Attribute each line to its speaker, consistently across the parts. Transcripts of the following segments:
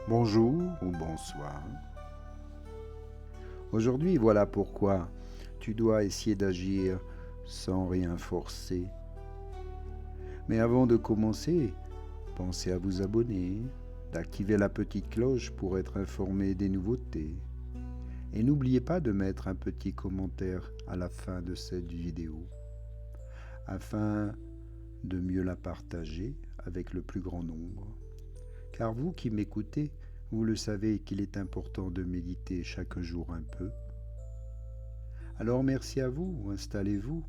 Speaker 1: Bonjour ou bonsoir. Aujourd'hui, voilà pourquoi tu dois essayer d'agir sans rien forcer. Mais avant de commencer, pensez à vous abonner, d'activer la petite cloche pour être informé des nouveautés. Et n'oubliez pas de mettre un petit commentaire à la fin de cette vidéo, afin de mieux la partager avec le plus grand nombre. Car vous qui m'écoutez, vous le savez qu'il est important de méditer chaque jour un peu. Alors merci à vous, installez-vous,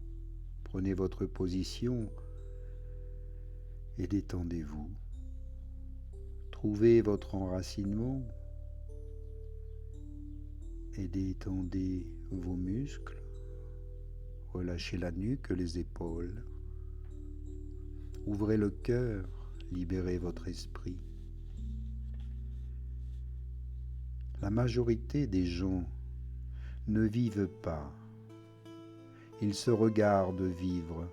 Speaker 1: prenez votre position et détendez-vous. Trouvez votre enracinement et détendez vos muscles. Relâchez la nuque, les épaules. Ouvrez le cœur, libérez votre esprit. La majorité des gens ne vivent pas. Ils se regardent vivre.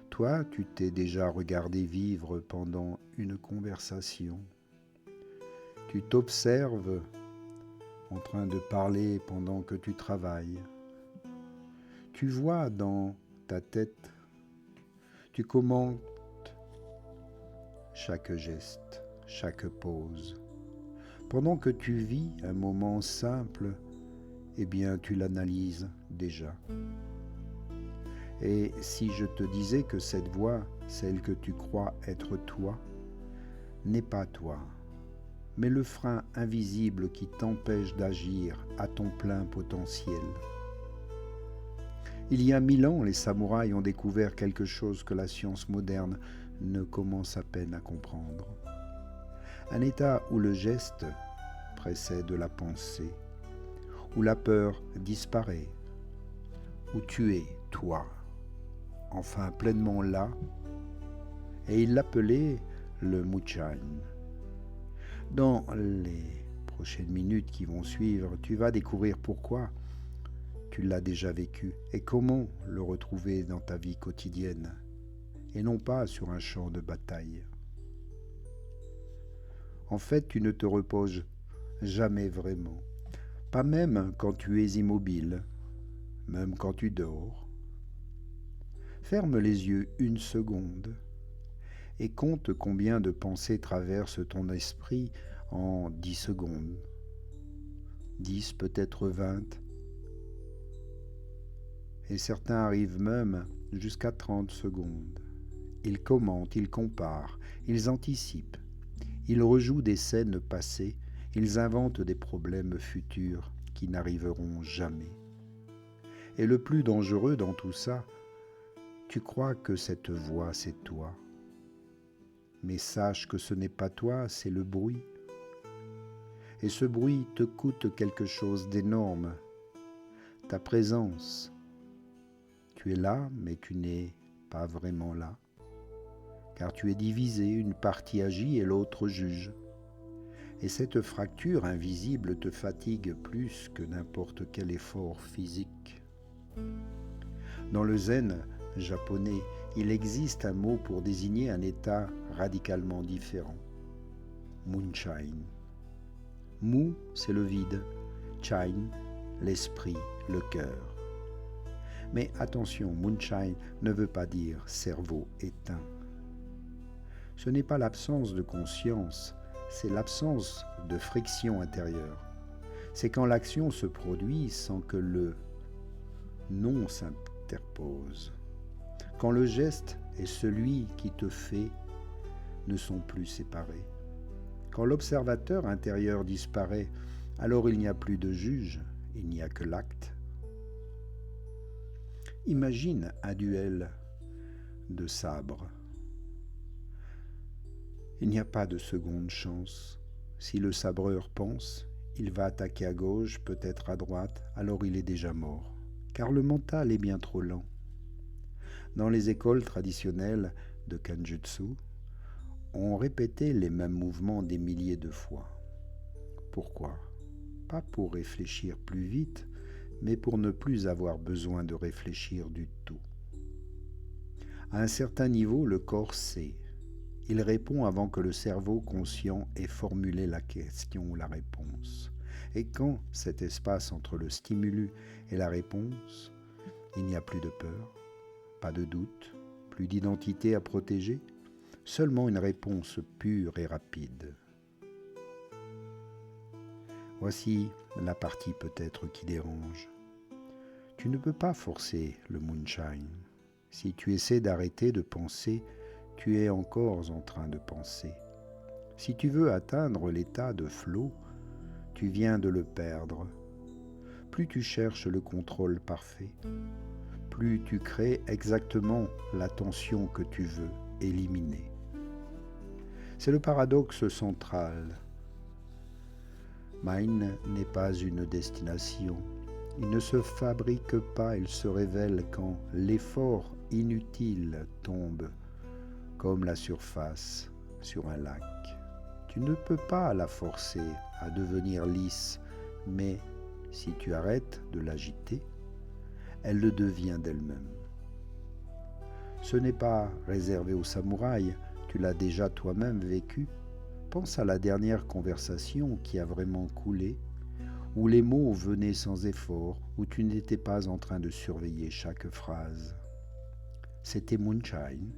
Speaker 1: Toi, tu t'es déjà regardé vivre pendant une conversation. Tu t'observes en train de parler pendant que tu travailles. Tu vois dans ta tête, tu commentes chaque geste, chaque pause. Pendant que tu vis un moment simple, eh bien tu l'analyses déjà. Et si je te disais que cette voix, celle que tu crois être toi, n'est pas toi, mais le frein invisible qui t'empêche d'agir à ton plein potentiel. Il y a 1000 ans, les samouraïs ont découvert quelque chose que la science moderne ne commence à peine à comprendre. Un état où le geste précède la pensée, où la peur disparaît, où tu es toi, enfin pleinement là, et il l'appelait le Mujjain. Dans les prochaines minutes qui vont suivre, tu vas découvrir pourquoi tu l'as déjà vécu et comment le retrouver dans ta vie quotidienne, et non pas sur un champ de bataille. En fait, tu ne te reposes jamais vraiment, pas même quand tu es immobile, même quand tu dors. Ferme les yeux une seconde et compte combien de pensées traversent ton esprit en 10 secondes. 10, peut-être 20. Et certains arrivent même jusqu'à 30 secondes. Ils commentent, ils comparent, ils anticipent, ils rejouent des scènes passées, ils inventent des problèmes futurs qui n'arriveront jamais. Et le plus dangereux dans tout ça, tu crois que cette voix, c'est toi. Mais sache que ce n'est pas toi, c'est le bruit. Et ce bruit te coûte quelque chose d'énorme. Ta présence. Tu es là, mais tu n'es pas vraiment là. Car tu es divisé, une partie agit et l'autre juge. Et cette fracture invisible te fatigue plus que n'importe quel effort physique. Dans le zen japonais, il existe un mot pour désigner un état radicalement différent. Munchain. Mu, c'est le vide. Chain, l'esprit, le cœur. Mais attention, Munchain ne veut pas dire cerveau éteint. Ce n'est pas l'absence de conscience, c'est l'absence de friction intérieure. C'est quand l'action se produit sans que le non s'interpose. Quand le geste et celui qui te fait ne sont plus séparés. Quand l'observateur intérieur disparaît, alors il n'y a plus de juge, il n'y a que l'acte. Imagine un duel de sabre. Il n'y a pas de seconde chance. Si le sabreur pense, il va attaquer à gauche, peut-être à droite, alors il est déjà mort. Car le mental est bien trop lent. Dans les écoles traditionnelles de Kenjutsu, on répétait les mêmes mouvements des milliers de fois. Pourquoi ? Pas pour réfléchir plus vite, mais pour ne plus avoir besoin de réfléchir du tout. À un certain niveau, le corps sait. Il répond avant que le cerveau conscient ait formulé la question ou la réponse. Et quand cet espace entre le stimulus et la réponse, il n'y a plus de peur, pas de doute, plus d'identité à protéger, seulement une réponse pure et rapide. Voici la partie peut-être qui dérange. Tu ne peux pas forcer le moonshine. Si tu essaies d'arrêter de penser, tu es encore en train de penser. Si tu veux atteindre l'état de flow, tu viens de le perdre. Plus tu cherches le contrôle parfait, plus tu crées exactement la tension que tu veux éliminer. C'est le paradoxe central. Mind n'est pas une destination. Il ne se fabrique pas, il se révèle quand l'effort inutile tombe comme la surface sur un lac. Tu ne peux pas la forcer à devenir lisse, mais si tu arrêtes de l'agiter, elle le devient d'elle-même. Ce n'est pas réservé aux samouraïs, tu l'as déjà toi-même vécu. Pense à la dernière conversation qui a vraiment coulé, où les mots venaient sans effort, où tu n'étais pas en train de surveiller chaque phrase. C'était moonshine.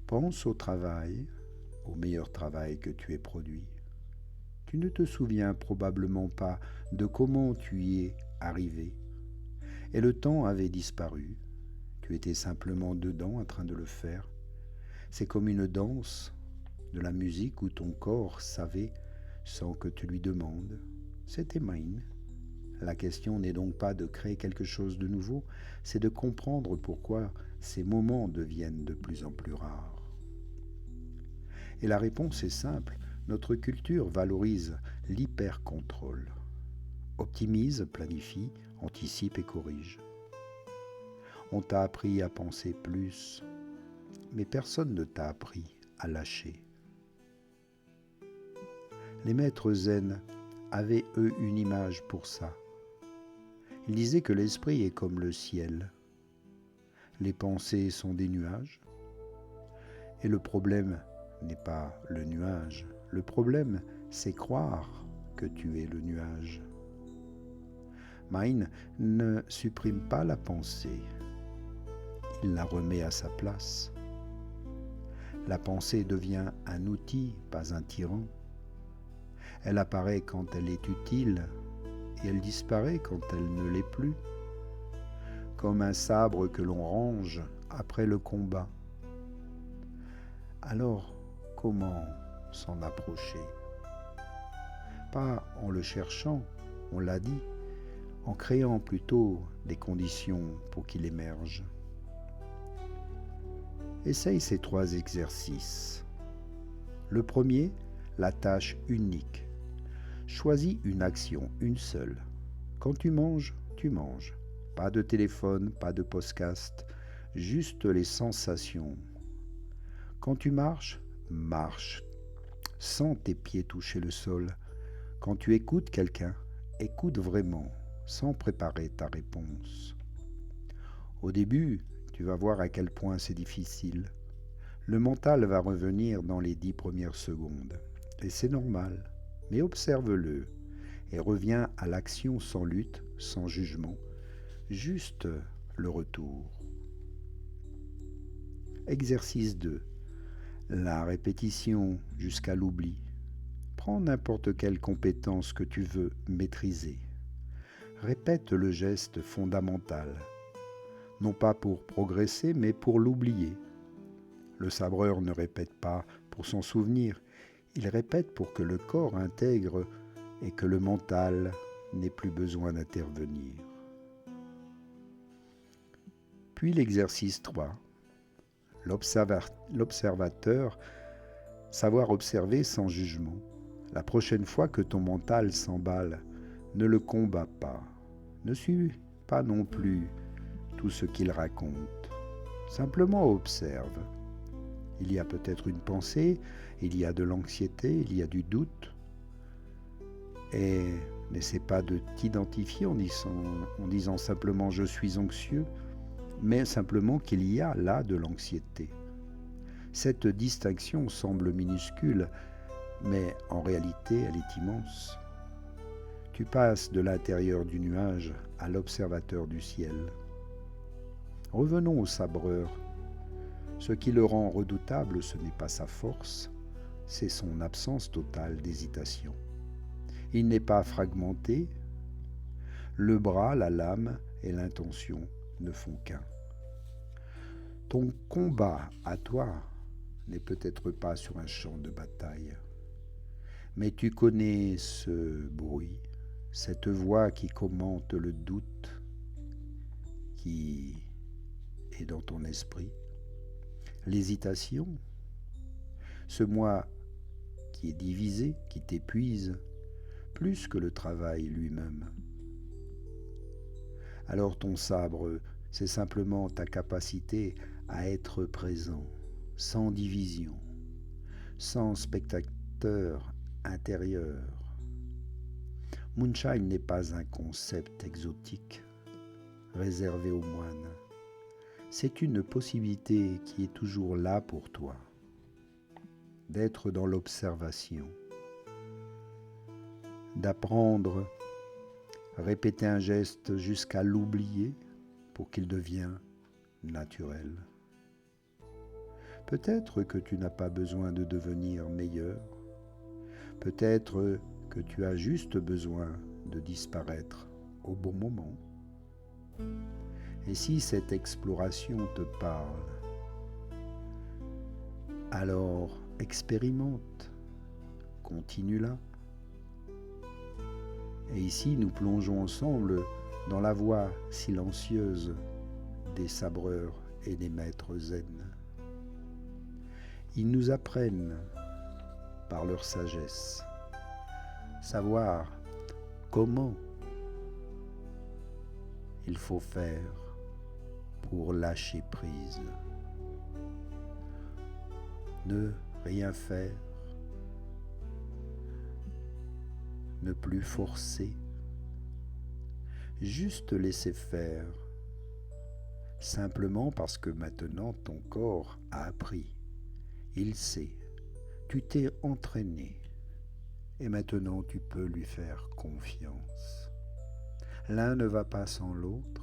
Speaker 1: Pense au travail, au meilleur travail que tu aies produit. Tu ne te souviens probablement pas de comment tu y es arrivé. Et le temps avait disparu. Tu étais simplement dedans en train de le faire. C'est comme une danse, de la musique où ton corps savait sans que tu lui demandes. C'était mind. La question n'est donc pas de créer quelque chose de nouveau, c'est de comprendre pourquoi ces moments deviennent de plus en plus rares. Et la réponse est simple, notre culture valorise l'hyper-contrôle. Optimise, planifie, anticipe et corrige. On t'a appris à penser plus, mais personne ne t'a appris à lâcher. Les maîtres zen avaient eux une image pour ça. Ils disaient que l'esprit est comme le ciel. Les pensées sont des nuages. Et le problème n'est pas le nuage. Le problème, c'est croire que tu es le nuage. Mind ne supprime pas la pensée. Il la remet à sa place. La pensée devient un outil, pas un tyran. Elle apparaît quand elle est utile et elle disparaît quand elle ne l'est plus, comme un sabre que l'on range après le combat. Alors, comment s'en approcher? Pas en le cherchant, on l'a dit, en créant plutôt des conditions pour qu'il émerge. Essaye ces 3 exercices. Le premier, la tâche unique. Choisis une action, une seule. Quand tu manges, tu manges. Pas de téléphone, pas de podcast, juste les sensations. Quand tu marches, marche. Sens tes pieds toucher le sol. Quand tu écoutes quelqu'un, écoute vraiment, sans préparer ta réponse. Au début, tu vas voir à quel point c'est difficile. Le mental va revenir dans les 10 premières secondes. Et c'est normal, mais observe-le et reviens à l'action sans lutte, sans jugement, juste le retour. Exercice 2. La répétition jusqu'à l'oubli. Prends n'importe quelle compétence que tu veux maîtriser. Répète le geste fondamental, non pas pour progresser, mais pour l'oublier. Le sabreur ne répète pas pour s'en souvenir, il répète pour que le corps intègre et que le mental n'ait plus besoin d'intervenir. Puis l'exercice 3. L'observateur, savoir observer sans jugement. La prochaine fois que ton mental s'emballe, ne le combats pas. Ne suis pas non plus tout ce qu'il raconte. Simplement observe. Il y a peut-être une pensée, il y a de l'anxiété, il y a du doute. Et n'essaie pas de t'identifier en disant simplement « je suis anxieux », mais simplement qu'il y a là de l'anxiété. Cette distinction semble minuscule, mais en réalité elle est immense. Tu passes de l'intérieur du nuage à l'observateur du ciel. Revenons au sabreur. Ce qui le rend redoutable, ce n'est pas sa force, c'est son absence totale d'hésitation. Il n'est pas fragmenté. Le bras, la lame et l'intention ne font qu'un. Ton combat à toi n'est peut-être pas sur un champ de bataille, mais tu connais ce bruit, cette voix qui commente le doute, qui est dans ton esprit, l'hésitation, ce moi qui est divisé, qui t'épuise, plus que le travail lui-même. Alors ton sabre, c'est simplement ta capacité à être présent, sans division, sans spectateur intérieur. Moonshine n'est pas un concept exotique, réservé aux moines. C'est une possibilité qui est toujours là pour toi, d'être dans l'observation, d'apprendre, répéter un geste jusqu'à l'oublier pour qu'il devienne naturel. Peut-être que tu n'as pas besoin de devenir meilleur, peut-être que tu as juste besoin de disparaître au bon moment. Et si cette exploration te parle, alors expérimente, continue-la. Et ici, nous plongeons ensemble dans la voie silencieuse des sabreurs et des maîtres zen. Ils nous apprennent, par leur sagesse, savoir comment il faut faire pour lâcher prise. Ne rien faire, ne plus forcer, juste laisser faire, simplement parce que maintenant ton corps a appris, il sait, tu t'es entraîné et maintenant tu peux lui faire confiance. L'un ne va pas sans l'autre,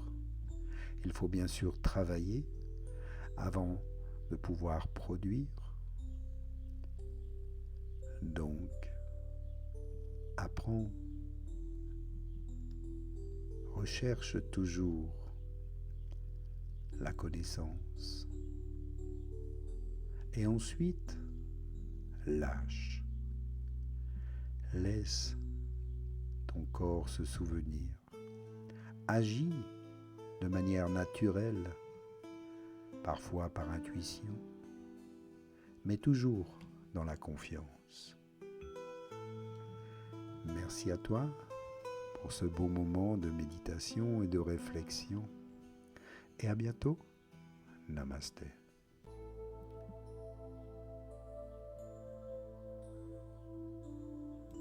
Speaker 1: il faut bien sûr travailler avant de pouvoir produire. Donc, apprends, recherche toujours la connaissance et ensuite lâche. Laisse ton corps se souvenir. Agis de manière naturelle, parfois par intuition, mais toujours dans la confiance. Merci à toi pour ce beau moment de méditation et de réflexion. Et à bientôt. Namasté.